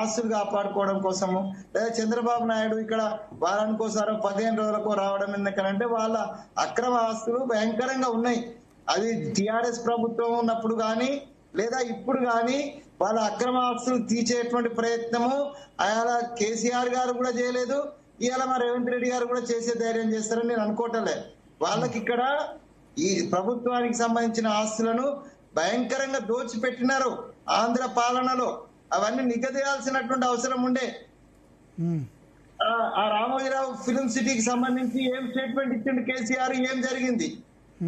ఆస్తులు కాపాడుకోవడం కోసము, లేదా చంద్రబాబు నాయుడు ఇక్కడ వారానికోసారో 15 రోజులకో రావడం ఎందుకనంటే వాళ్ళ అక్రమ ఆస్తులు భయంకరంగా ఉన్నాయి. అది టిఆర్ఎస్ ప్రభుత్వం ఉన్నప్పుడు కానీ లేదా ఇప్పుడు కానీ వాళ్ళ అక్రమ ఆస్తులు తీర్చేటువంటి ప్రయత్నము అలా కేసీఆర్ గారు కూడా చేయలేదు, ఇవాళ మా రేవంత్ రెడ్డి గారు కూడా చేసే ధైర్యం చేస్తారని నేను అనుకోవటలే. వాళ్ళకి ఇక్కడ ఈ ప్రభుత్వానికి సంబంధించిన ఆస్తులను భయంకరంగా దోచిపెట్టినారు ఆంధ్ర పాలనలో. అవన్నీ నిగదీయాల్సినటువంటి అవసరం ఉండే. ఆ రామోజీరావు ఫిలిం సిటీకి సంబంధించి ఏం స్టేట్మెంట్ ఇచ్చిండు కేసీఆర్, ఏం జరిగింది?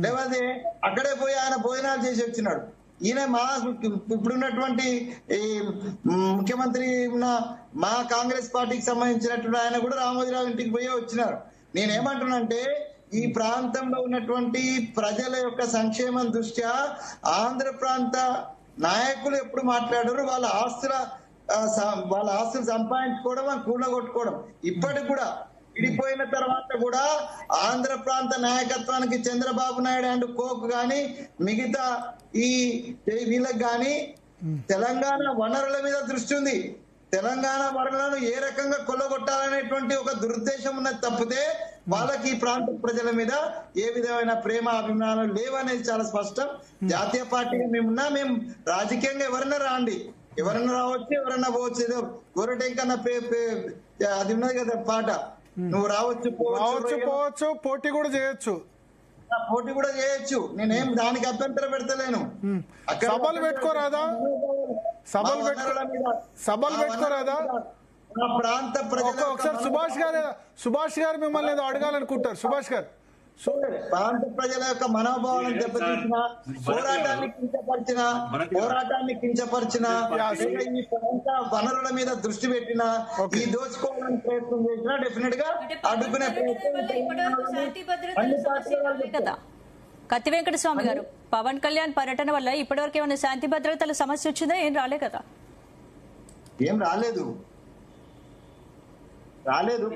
లేకపోతే అక్కడే పోయి ఆయన భోజనాలు చేసి వచ్చినాడు. ఈయన ఇప్పుడున్నటువంటి ముఖ్యమంత్రి మా కాంగ్రెస్ పార్టీకి సంబంధించినటువంటి ఆయన కూడా రామోజీరావు ఇంటికి పోయి వచ్చినారు. నేనేమంటున్నానంటే ఈ ప్రాంతంలో ఉన్నటువంటి ప్రజల యొక్క సంక్షేమం దృష్ట్యా ఆంధ్ర ప్రాంత నాయకులు ఎప్పుడు మాట్లాడారు వాళ్ళ ఆస్తులు సంపాదించుకోవడం, కూడగొట్టుకోవడం. ఇప్పటికి కూడా విడిపోయిన తర్వాత కూడా ఆంధ్ర ప్రాంత నాయకత్వానికి చంద్రబాబు నాయుడు అండ్ కోక్ గాని మిగతా ఈ వీళ్ళకి గాని తెలంగాణ వనరుల మీద దృష్టి ఉంది. తెలంగాణ వనరులను ఏ రకంగా కొల్లగొట్టాలనేటువంటి ఒక దురుద్దేశం ఉన్నది తప్పితే వాళ్ళకి ఈ ప్రాంత ప్రజల మీద ఏ విధమైన ప్రేమ అభిమానాలు లేవనేది చాలా స్పష్టం. జాతీయ పార్టీగా మేము రాజకీయంగా ఎవరైనా రాండి, ఎవరన్నా రావచ్చు, ఎవరన్నా పోవచ్చు. ఏదో గోరటెంకన్నా అది ఉన్నది కదా పాట, నువ్వు రావచ్చు పోవచ్చు, పోటీ కూడా చేయొచ్చు. నేనేం దానికి అభ్యంతరం పెడతలేను. సభలు పెట్టుకోరాదా? సభలు పెట్టుకోరాదా? ప్రాంత ప్రజలు ఒకసారి సుభాష్ గారు మిమ్మల్ని ఏదో అడగాలనుకుంటారు. సుభాష్ గారు, ప్రాంత ప్రజల యొక్క మనోభావాలను దెబ్బతీసిన, పోరాటాన్ని కించపరిచిన, ఈ ప్రాంత వనరుల మీద దృష్టి పెట్టిన, ఈ దోచుకోవాలని ప్రయత్నం చేసినా డెఫినెట్ గా అడ్డుకునే కదా. కత్తి వెంకటస్వామి గారు, పవన్ కళ్యాణ్ పర్యటన వల్ల ఇప్పటివరకు ఏమైనా శాంతి భద్రతల సమస్య వచ్చిందా? ఏం రాలే కదా. ఏం రాలేదు.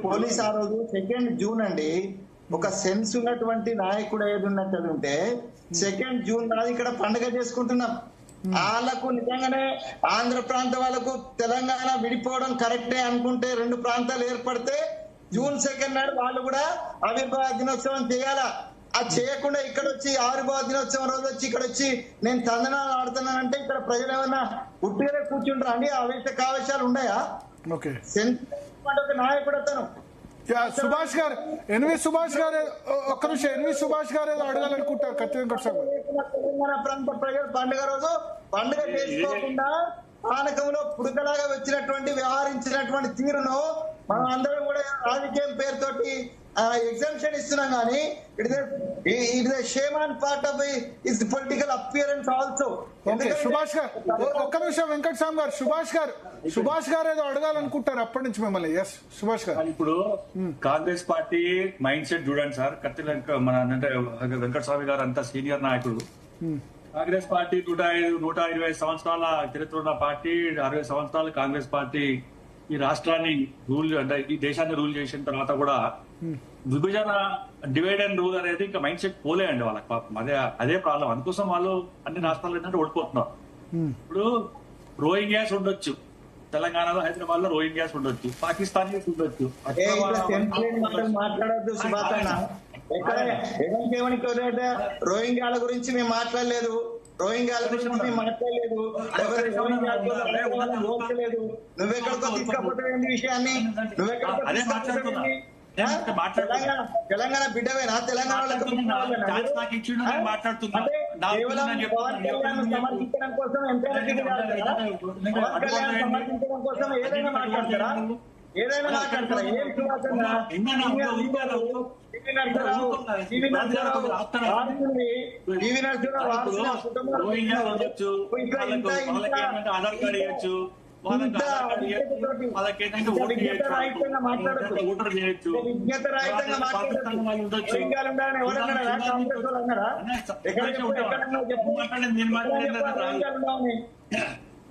పోలీస్ ఆ రోజు 2 జూన్ అండి, ఒక సెన్స్ ఉన్నటువంటి నాయకుడు ఏది ఉన్నట్టు ఉంటే 2 జూన్ నాది ఇక్కడ పండుగ చేసుకుంటున్నాం. వాళ్ళకు నిజంగానే ఆంధ్ర ప్రాంత వాళ్ళకు తెలంగాణ విడిపోవడం కరెక్టే అనుకుంటే 2 ప్రాంతాలు ఏర్పడితే జూన్ 2 నాడు వాళ్ళు కూడా ఆవిర్భావ దినోత్సవం చేయాలా. అది చేయకుండా ఇక్కడ వచ్చి ఆవిర్భావ దినోత్సవం రోజు వచ్చి ఇక్కడ వచ్చి నేను తందనాలు ఆడుతున్నానంటే ఇక్కడ ప్రజలు ఏమన్నా ఉట్టిగా కూర్చుంటారా అండి? ఆవేశ కావేశాలు ఉన్నాయా? సెన్స్ ఒక నాయకుడు అతను. సుభాష్ గారు, సుభాష్ గారు ఒక్క నిమిషం, సుభాష్ గారు ఏదో అడగాలనుకుంటారు. కత్తి వెంకటస్వామి, తెలంగాణ ప్రాంత ప్రజలు పండుగ రోజు పండుగ చేసుకోకుండా పానకంలో పుడకలాగా వచ్చినటువంటి వ్యవహరించినటువంటి తీరును మనం అందరం కూడా రాజకీయం పేరుతోటి ఎగ్జామ్షన్ ఇస్తున్నాం. కానీ it is shame on part of is political appearance also. Subhash గారు ఒక్క నిమిషం, వెంకటస్వామి గారు, సుభాష్ గారు ఏదో అడగాలనుకుంటారు అప్పటి నుంచి మిమ్మల్ని. ఎస్ సుభాష్ గారు. ఇప్పుడు కాంగ్రెస్ పార్టీ మైండ్ సెట్ చూడండి సార్. మన అంటే వెంకటస్వామి గారు అంతా సీనియర్ నాయకుడు. కాంగ్రెస్ పార్టీ 120 సంవత్సరాల చరిత్ర ఉన్న పార్టీ, 60 సంవత్సరాలు కాంగ్రెస్ పార్టీ ఈ రాష్ట్రాన్ని అంటే ఈ దేశాన్ని రూల్ చేసిన తర్వాత కూడా విభజన, డివైడ్ అండ్ రూల్ అనేది ఇంకా మైండ్ సెట్ పోలేండి వాళ్ళకి. పాపం అదే ప్రాబ్లం. అందుకోసం వాళ్ళు అన్ని రాష్ట్రాలు ఏంటంటే ఓడిపోతున్నారు. ఇప్పుడు రోహింగ్యాస్ ఉండొచ్చు తెలంగాణలో, హైదరాబాద్ లో రోహింగ్యాస్ ఉండొచ్చు, పాకిస్తాన్ ఉండొచ్చు. మాట్లాడద్దు సుభాష్. రోహింగ్యాల గురించి మేము మాట్లాడలేదు, నువ్వెక్కడికో తీసుకపోతే విషయాన్ని, తెలంగాణ బిడ్డవేనా? తెలంగాణ సమర్థించడం కోసం సమర్థించడం కోసం ఏదైనా మాట్లాడతారా? ఏం ఆధార్ కార్డు ఇవ్వచ్చు, వాళ్ళకేంటంటే ఓటర్ చేయొచ్చు.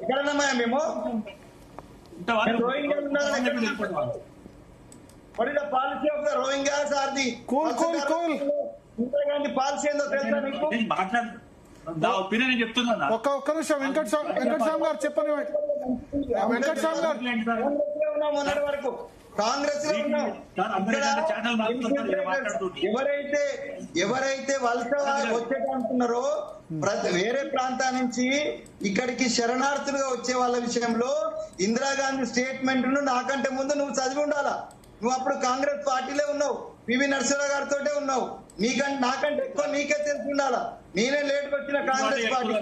ఎక్కడన్నా మేము What is the policy of the Rohingyas or the policy ఏందో తెలుసా నీకు? నా ఒపీనియన్ చెప్తున్నా. ఒక్క నిమిషం వెంకటస్వామి గారు చెప్పండి. వెంకట స్వామి గారు కాంగ్రెస్ లో ఉన్నాం మొన్నటి వరకు, కాంగ్రెస్ లో ఉన్నాం. ఎవరైతే వలస వచ్చేటంటున్నారో వేరే ప్రాంతాల నుంచి ఇక్కడికి శరణార్థులుగా వచ్చే వాళ్ళ విషయంలో ఇందిరాగాంధీ స్టేట్మెంట్ ను నాకంటే ముందు నువ్వు చదివి ఉండాలా. నువ్వు అప్పుడు కాంగ్రెస్ పార్టీలే ఉన్నావు, పివి నరసింహరావు గారితో ఉన్నావు. నాకంటే ఎక్కువ నీకే తెలిసి ఉండాలా. నేనే లేట్ వచ్చిన కాంగ్రెస్ పార్టీ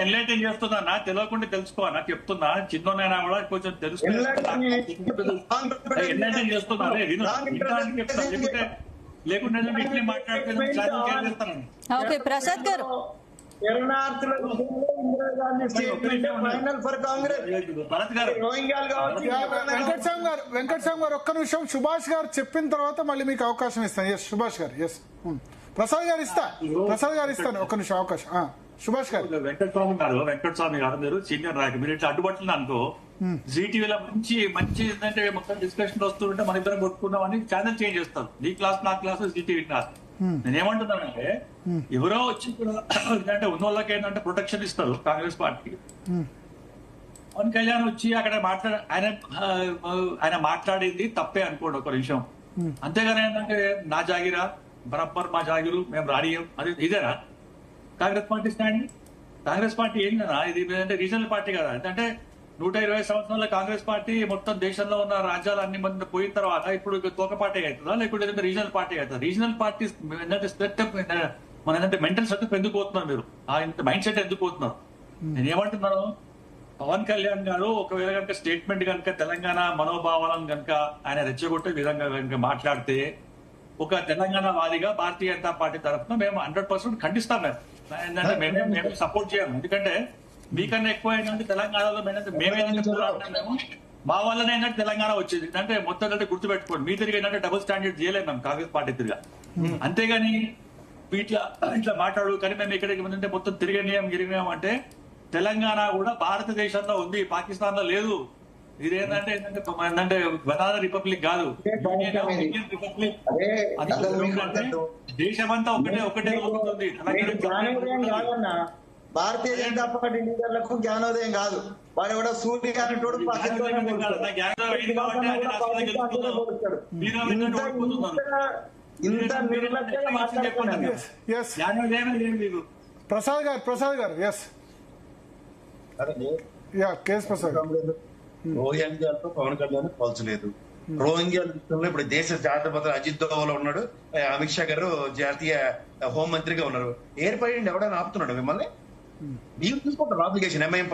ఎన్లైటన్ చేస్తున్నా, తెలియకుండా తెలుసుకోనా చెప్తున్నా. చిన్నోనైనా కూడా కొంచెం తెలుసుకుని ఎన్లైటన్ చేస్తున్నా. లేకుంటే మాట్లాడితే ఓకే ప్రసాద్ గారు, శరణార్థుల Indira Gandhi statement final for Congress. రోహింగ్యాలు కావచ్చు. వెంకట స్వామి గారు ఒక్క నిమిషం, సుభాష్ గారు చెప్పిన తర్వాత మళ్ళీ మీకు అవకాశం ఇస్తాను. ఎస్ సుభాష్ గారు, ఎస్ ప్రసాద్ గారు ఇస్తాను ఒక్క నిమిషం అవకాశం. సుభాష్ గారు. వెంకటస్వామి గారు మీరు సీనియర్ నాయకులు, మీరు ఇట్లా అడ్డుపడుతుంది అనుకో జీటీవీలో మంచి ఏంటంటే మొత్తం డిస్కషన్ వస్తుంటే మన ఇద్దరం కొట్టుకున్నామని ఛానల్ చేంజ్ చేస్తారు. నీ క్లాస్ నా క్లాస్ జీటీవీ క్లాస్. నేనేమంటున్నానంటే ఎవరో వచ్చి ఏంటంటే ఉన్న వాళ్ళకి ఏంటంటే ప్రొటెక్షన్ ఇస్తారు కాంగ్రెస్ పార్టీ. పవన్ కళ్యాణ్ వచ్చి అక్కడ ఆయన మాట్లాడింది తప్పే అనుకోండి ఒక నిమిషం, అంతేగాని ఏంటంటే నా జాగిరా బరబ్బర్ మా జాగిరు మేము రానియం అది ఇదేనా Congress party stand? Congress party ఏం కదా ఇది అంటే రీజనల్ పార్టీ కదా. అంటే 120 సంవత్సరాల కాంగ్రెస్ పార్టీ మొత్తం దేశంలో ఉన్న రాజ్యాలు అన్ని మంది పోయిన తర్వాత ఇప్పుడు తోక పార్టీ అవుతుందా లేకుంటే రీజనల్ పార్టీ అవుతుందా? రీజనల్ పార్టీ ఏంటంటే సెటప్ మన ఏంటంటే మెంటల్ సెటప్ ఎందుకు పోతున్నారు మీరు, మైండ్ సెట్ ఎందుకు పోతున్నారు? నేను ఏమంటున్నాను, పవన్ కళ్యాణ్ గారు ఒకవేళ కనుక స్టేట్మెంట్ కనుక తెలంగాణ మనోభావాలను కనుక ఆయన రెచ్చగొట్టే విధంగా కనుక మాట్లాడితే ఒక తెలంగాణ వాదిగా భారతీయ జనతా పార్టీ తరఫున మేము 100% ఖండిస్తాం. ఏంటంటే మేము సపోర్ట్ చేయము. ఎందుకంటే మీకన్నా ఎక్కువ ఏంటంటే తెలంగాణలో మేమేంటంటే పోరాడుతున్నాము, మా వల్లనే ఏంటంటే తెలంగాణ వచ్చేది. అంటే మొత్తం అంటే గుర్తుపెట్టుకోండి, మీ తిరిగి ఏంటంటే డబుల్ స్టాండర్డ్ చేయలేము మేము కాంగ్రెస్ పార్టీ తిరిగా. అంతేగాని ఇట్లా మాట్లాడు కానీ మేము ఇక్కడికి ముందంటే మొత్తం గిరిగినాం అంటే తెలంగాణ కూడా భారతదేశంలో ఉంది, పాకిస్తాన్ లో లేదు. ఇదేంటంటే ఏంటంటే బనానా రిపబ్లిక్ కాదు, ఇండియన్ రిపబ్లిక్. దేశమంతా ఒకటే ఉంటుంది. భారతీయ జనతా పార్టీ లీడర్లకు జ్ఞానోదయం కాదు. వాడు కూడా సూర్య అనేటోడు ఇంత నిర్లక్ష్యంగా మాట్లాడుతున్నాను. ప్రసాద్ గారు ఎస్ కేఎస్ ప్రసాద్. రోహింగ్యాలతో పవన్ కళ్యాణ్ పోల్చలేదు. రోహింగ్యాల విషయంలో ఇప్పుడు దేశ జాతీయ భద్రత అజిత్ దోవల్ ఉన్నాడు, అమిత్ షా గారు జాతీయ హోంమంత్రిగా ఉన్నారు. ఎయిర్ పైన ఎవడైనా ఆపుతున్నాడు మిమ్మల్ని? మీరు తీసుకుంటారు అప్లికేషన్ ఎంఐఎం